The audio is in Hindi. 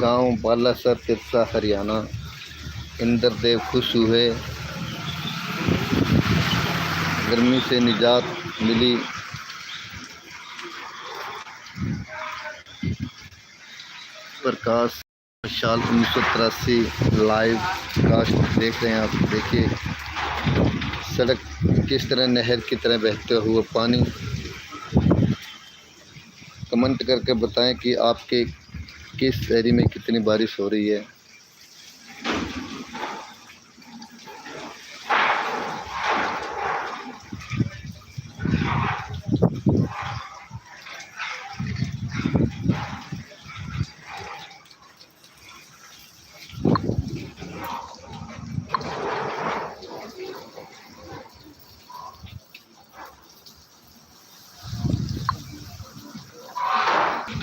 गांव बालासर तिरसा हरियाणा। इंद्रदेव खुश हुए, गर्मी से निजात मिली। प्रकाश साल 1983 लाइव कास्ट देख रहे हैं आप। देखिए सड़क किस तरह नहर की तरह बहते हुए पानी। कमेंट करके बताएं कि आपके किस एरिया में कितनी बारिश हो रही है।